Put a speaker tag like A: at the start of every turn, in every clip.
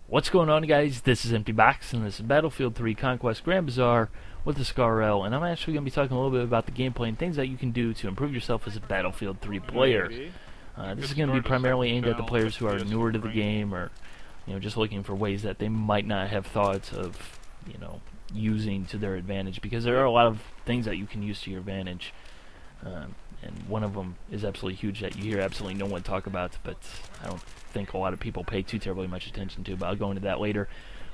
A: What's going on, guys? This is Empty Box, and this is Battlefield 3 Conquest Grand Bazaar with the SCAR-L, and I'm actually going to be talking a little bit about the gameplay and things that you can do to improve yourself as a Battlefield 3 player. This is going to be primarily aimed at the players who are newer to the game, or just looking for ways that they might not have thought of, using to their advantage, because there are a lot of things that you can use to your advantage. And one of them is absolutely huge that you hear absolutely no one talk about, but I don't think a lot of people pay too terribly much attention to, but I'll go into that later.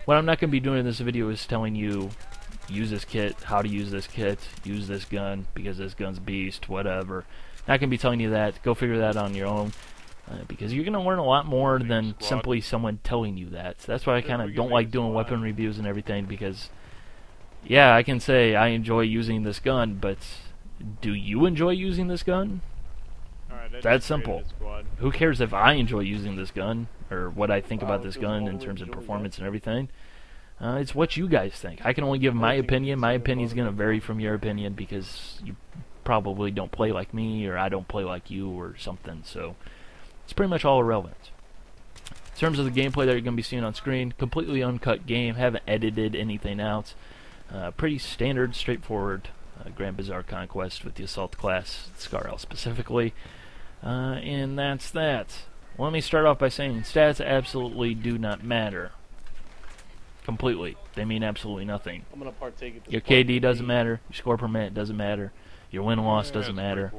A: What I'm not going to be doing in this video is telling you, use this kit, how to use this kit, use this gun, because this gun's beast, whatever. Not going to be telling you that. Go figure that out on your own, because you're going to learn a lot more than simply someone telling you that. So that's why I kind of don't like doing weapon reviews and everything, because, yeah, I can say I enjoy using this gun, but do you enjoy using this gun? That's simple. Who cares if I enjoy using this gun, or what I think about this gun in terms of performance and everything? It's what you guys think. I can only give my opinion. My opinion is going to vary from your opinion, because you probably don't play like me, or I don't play like you, or something. So it's pretty much all irrelevant. In terms of the gameplay that you're going to be seeing on screen, completely uncut game. Haven't edited anything out. Pretty standard, straightforward Grand Bazaar Conquest with the Assault class, SCAR-L specifically. And that's that. Let me start off by saying stats absolutely do not matter. Completely. They mean absolutely nothing.
B: I'm gonna partake at this
A: your KD doesn't matter. Your score per minute doesn't matter. Your win-loss doesn't matter.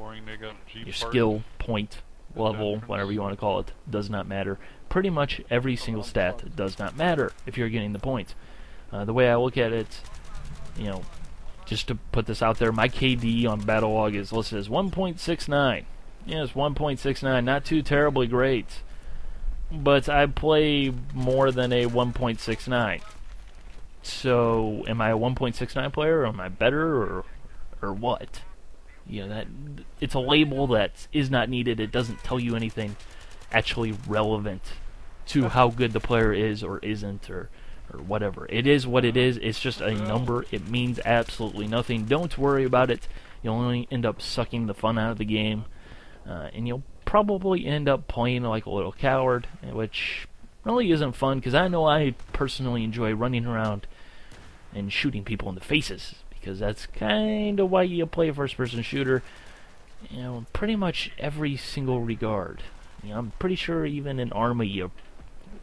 A: Your skill point level, whatever you want to call it, does not matter. Pretty much every single stat does not matter if you're getting the points. The way I look at it, just to put this out there, my KD on Battlelog is listed as 1.69. Yes, 1.69, not too terribly great. But I play more than a 1.69. So, am I a 1.69 player, or am I better, or what? That it's a label that is not needed. It doesn't tell you anything actually relevant to how good the player is or isn't, or whatever. It is what it is. It's just a number. It means absolutely nothing. Don't worry about it. You'll only end up sucking the fun out of the game. And you'll probably end up playing like a little coward, which really isn't fun, because I know I personally enjoy running around and shooting people in the faces, because that's kind of why you play a first-person shooter, pretty much every single regard. I'm pretty sure even in Army,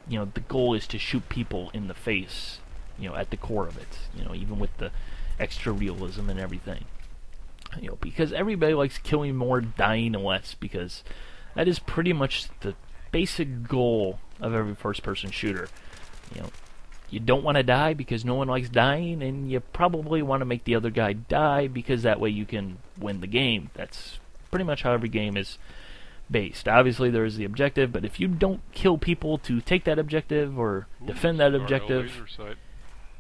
A: the goal is to shoot people in the face, at the core of it, even with the extra realism and everything. Because everybody likes killing more, dying less, because that is pretty much the basic goal of every first-person shooter. You don't want to die because no one likes dying, and you probably want to make the other guy die because that way you can win the game. That's pretty much how every game is based. Obviously, there is the objective, but if you don't kill people to take that objective or defend that objective,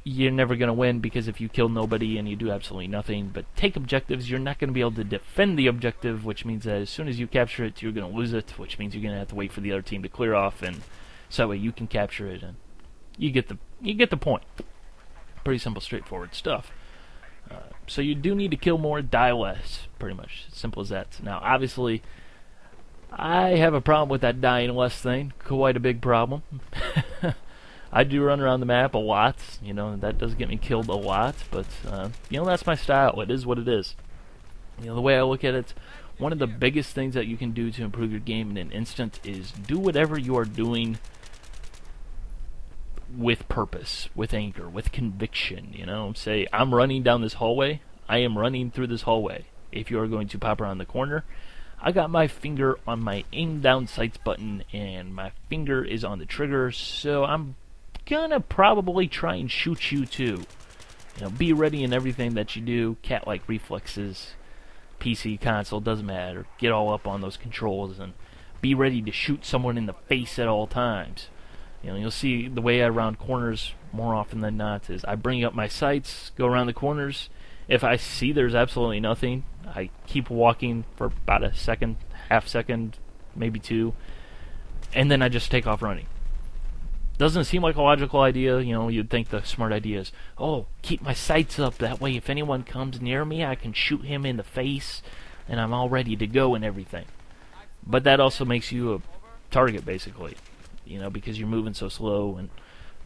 A: you're never going to win, because if you kill nobody and you do absolutely nothing but take objectives, you're not going to be able to defend the objective, which means that as soon as you capture it, you're going to lose it, which means you're going to have to wait for the other team to clear off, and so that way you can capture it, and you get the point. Pretty simple, straightforward stuff. So you do need to kill more, die less, pretty much. Simple as that. Now, obviously, I have a problem with that dying less thing. Quite a big problem. I do run around the map a lot, that does get me killed a lot, but, that's my style. It is what it is. The way I look at it, one of the biggest things that you can do to improve your game in an instant is do whatever you are doing with purpose, with anger, with conviction, Say, I'm running down this hallway, I am running through this hallway. If you are going to pop around the corner, I got my finger on my aim down sights button, and my finger is on the trigger, so I'm gonna probably try and shoot you too. Be ready in everything that you do. Cat-like reflexes, PC, console, doesn't matter. Get all up on those controls and be ready to shoot someone in the face at all times. You'll see the way I round corners more often than not is I bring up my sights, go around the corners. If I see there's absolutely nothing, I keep walking for about a second, half second, maybe two, and then I just take off running. Doesn't seem like a logical idea. You'd think the smart idea is, oh, keep my sights up, that way if anyone comes near me I can shoot him in the face and I'm all ready to go and everything. But that also makes you a target, basically, because you're moving so slow and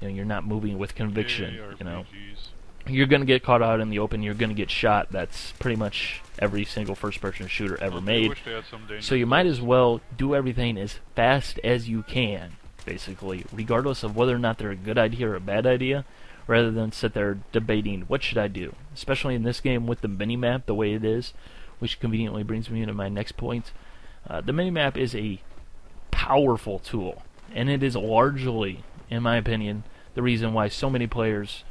A: You know, you're not moving with conviction.
B: Yeah,
A: you know,
B: RPGs.
A: you're gonna get caught out in the open. You're gonna get shot. That's pretty much every single first-person shooter ever made.
B: Wish they had some
A: So you might as well do everything as fast as you can, basically, regardless of whether or not they're a good idea or a bad idea, rather than sit there debating what should I do. Especially in this game with the minimap the way it is, which conveniently brings me into my next point. The minimap is a powerful tool, and it is largely, in my opinion, the reason why so many players,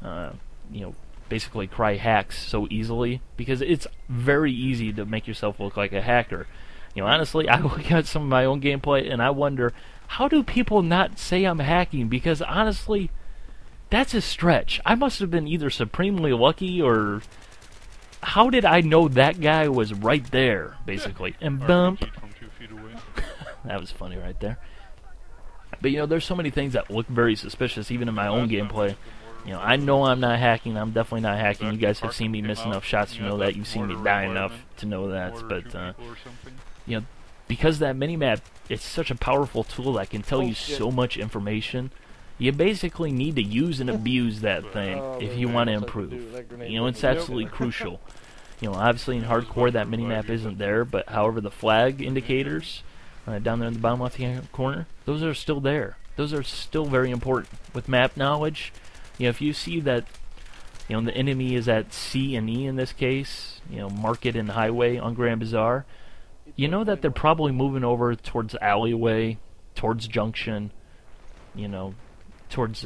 A: you know, basically cry hacks so easily, because it's very easy to make yourself look like a hacker. You know, honestly, I look at some of my own gameplay and I wonder, how do people not say I'm hacking? Because honestly, that's a stretch. I must have been either supremely lucky, or how did I know that guy was right there, basically? And bump.
B: From 2 feet away.
A: That was funny right there. But you know, there's so many things that look very suspicious, even in my own gameplay. You know, I know I'm not hacking. I'm definitely not hacking. You guys have seen me miss enough shots to know that. You've seen me die enough to know that. But you know, because that minimap, it's such a powerful tool that can tell you so much information. You basically need to use and abuse that thing if you want to improve. You know, it's absolutely crucial. You know, obviously in hardcore that minimap isn't there, but however the flag indicators down there in the bottom left-hand corner, those are still there. Those are still very important. With map knowledge, you know, if you see that, you know, the enemy is at C and E in this case, you know, Market and Highway on Grand Bazaar, you know that they're probably moving over towards Alleyway, towards Junction, you know, towards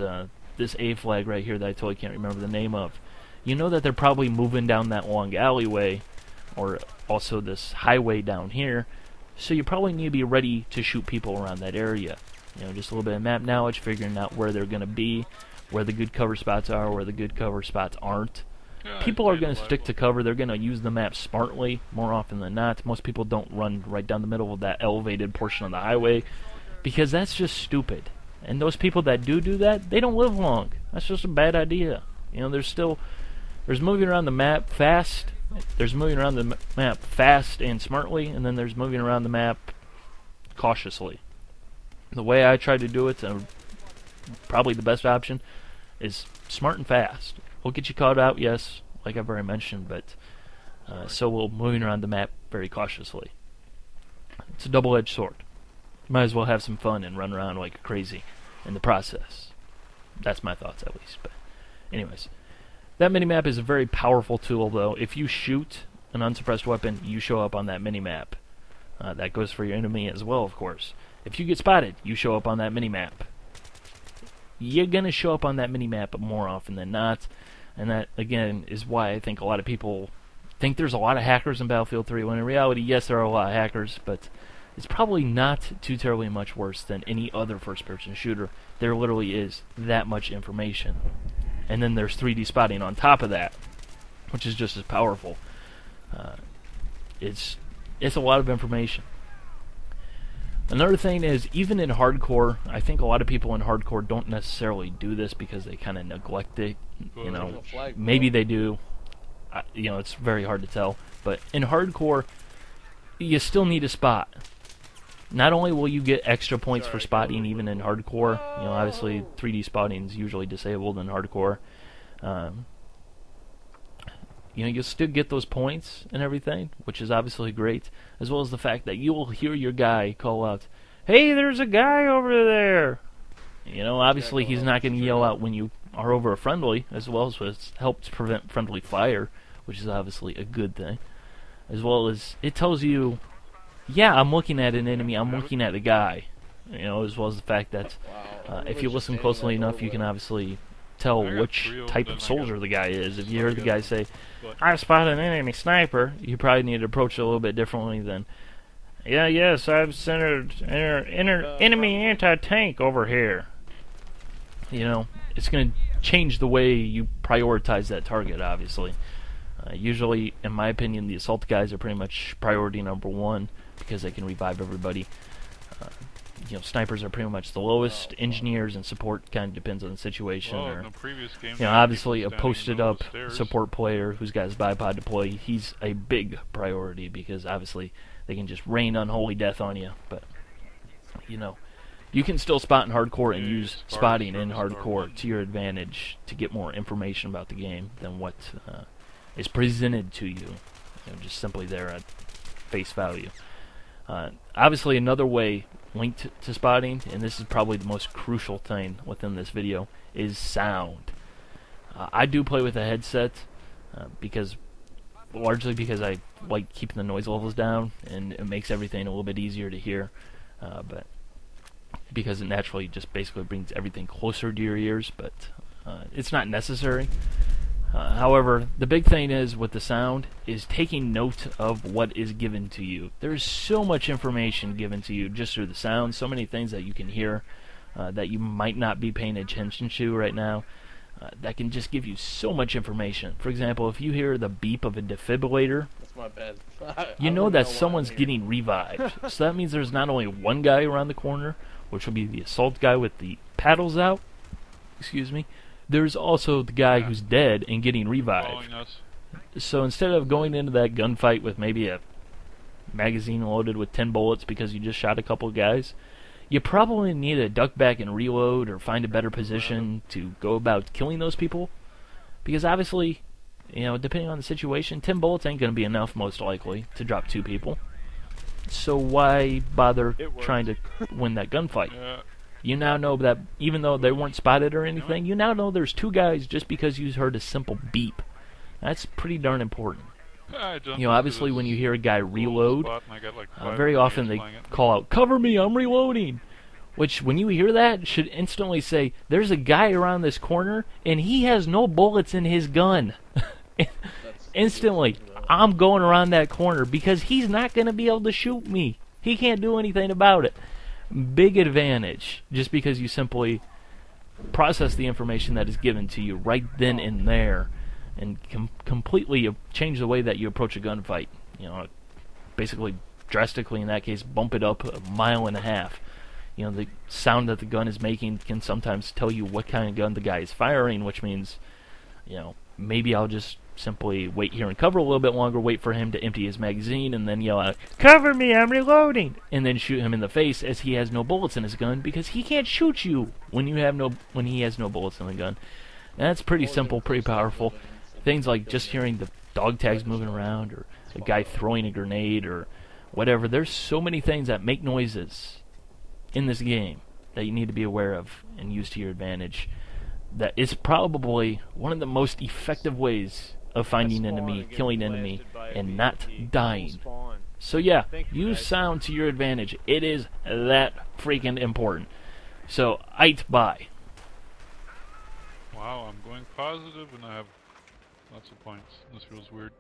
A: this A flag right here that I totally can't remember the name of. You know that they're probably moving down that long alleyway, or also this highway down here, so you probably need to be ready to shoot people around that area. You know, just a little bit of map knowledge, figuring out where they're going to be, where the good cover spots are, where the good cover spots aren't. People are going to stick to cover. They're going to use the map smartly more often than not. Most people don't run right down the middle of that elevated portion of the highway, because that's just stupid. And those people that do that, they don't live long. That's just a bad idea. You know, there's moving around the map fast. There's moving around the map fast and smartly, and then there's moving around the map cautiously. The way I try to do it, probably the best option, is smart and fast. We'll get you caught out, yes, like I've already mentioned, but so will moving around the map very cautiously. It's a double-edged sword. You might as well have some fun and run around like crazy in the process. That's my thoughts, at least. But anyways, that minimap is a very powerful tool, though. If you shoot an unsuppressed weapon, you show up on that minimap. That goes for your enemy as well, of course. If you get spotted, you show up on that minimap. You're going to show up on that minimap more often than not. And that, again, is why I think a lot of people think there's a lot of hackers in Battlefield 3, when in reality, yes, there are a lot of hackers, but it's probably not too terribly much worse than any other first-person shooter. There literally is that much information. And then there's 3D spotting on top of that, which is just as powerful. It's a lot of information. Another thing is, even in hardcore, I think a lot of people in hardcore don't necessarily do this because they kind of neglect it. You know, maybe they do. You know, it's very hard to tell. But in hardcore, you still need a spot. Not only will you get extra points for spotting even in hardcore, you know, obviously 3D spotting is usually disabled in hardcore. You know, you'll still get those points and everything, which is obviously great, as well as the fact that you will hear your guy call out, "Hey, there's a guy over there!" You know, obviously he's not going to yell out when you are over a friendly, as well as it helps prevent friendly fire, which is obviously a good thing. As well as it tells you, yeah, I'm looking at an enemy, I'm looking at a guy. You know, as well as the fact that if you listen closely enough, you can obviously tell which type of soldier the guy is. If you hear the guy say, "I spotted an enemy sniper," you probably need to approach it a little bit differently than, "Yes, I've centered enemy anti-tank over here." You know, it's going to change the way you prioritize that target, obviously. Usually, in my opinion, the assault guys are pretty much priority number one because they can revive everybody. You know, snipers are pretty much the lowest. Engineers and support kind of depends on the situation.
B: Well,
A: or,
B: in the previous game,
A: you know, obviously a posted up support player who's got his bipod deploy, he's a big priority because obviously they can just rain unholy death on you. But you know, You can still spot in hardcore and use spotting in hardcore to your advantage to get more information about the game than what is presented to you, just simply there at face value. Obviously, another way linked to spotting, and this is probably the most crucial thing within this video, is sound. I do play with a headset largely because I like keeping the noise levels down, and it makes everything a little bit easier to hear. But because it naturally just basically brings everything closer to your ears, but it's not necessary. However, the big thing is with the sound is taking note of what is given to you. There's so much information given to you just through the sound, so many things that you can hear that you might not be paying attention to right now. That can just give you so much information. For example, if you hear the beep of a defibrillator,
B: that's my bad.
A: you know that someone's getting revived. So that means there's not only one guy around the corner, which will be the assault guy with the paddles out, excuse me, there's also the guy who's dead and getting revived. So instead of going into that gunfight with maybe a magazine loaded with 10 bullets because you just shot a couple of guys, you probably need to duck back and reload or find a better position to go about killing those people. Because obviously, depending on the situation, 10 bullets ain't going to be enough, most likely, to drop 2 people. So why bother trying to win that gunfight? You now know that even though they weren't spotted or anything, you now know there's 2 guys just because you heard a simple beep. That's pretty darn important. Obviously when you hear a guy reload, very often they call out, "Cover me, I'm reloading!" Which, when you hear that, should instantly say, there's a guy around this corner, and he has no bullets in his gun. Instantly, I'm going around that corner, because he's not going to be able to shoot me. He can't do anything about it. Big advantage, just because you simply process the information that is given to you right then and there, and completely change the way that you approach a gunfight. Basically, drastically in that case, bump it up 1.5 miles. The sound that the gun is making can sometimes tell you what kind of gun the guy is firing, which means, maybe I'll just simply wait here and cover a little bit longer, wait for him to empty his magazine, and then yell out, "Cover me, I'm reloading!" and then shoot him in the face as he has no bullets in his gun, because he can't shoot you when he has no bullets in the gun. And that's pretty simple, pretty powerful. Things like just hearing the dog tags moving around, or a guy throwing a grenade, or whatever. There's so many things that make noises in this game that you need to be aware of and use to your advantage. That is probably one of the most effective ways of finding enemy, killing enemy, and not dying. So yeah, use sound to your advantage. It is that freaking important. So, bye.
C: Wow, I'm going positive and I have lots of points. This feels weird.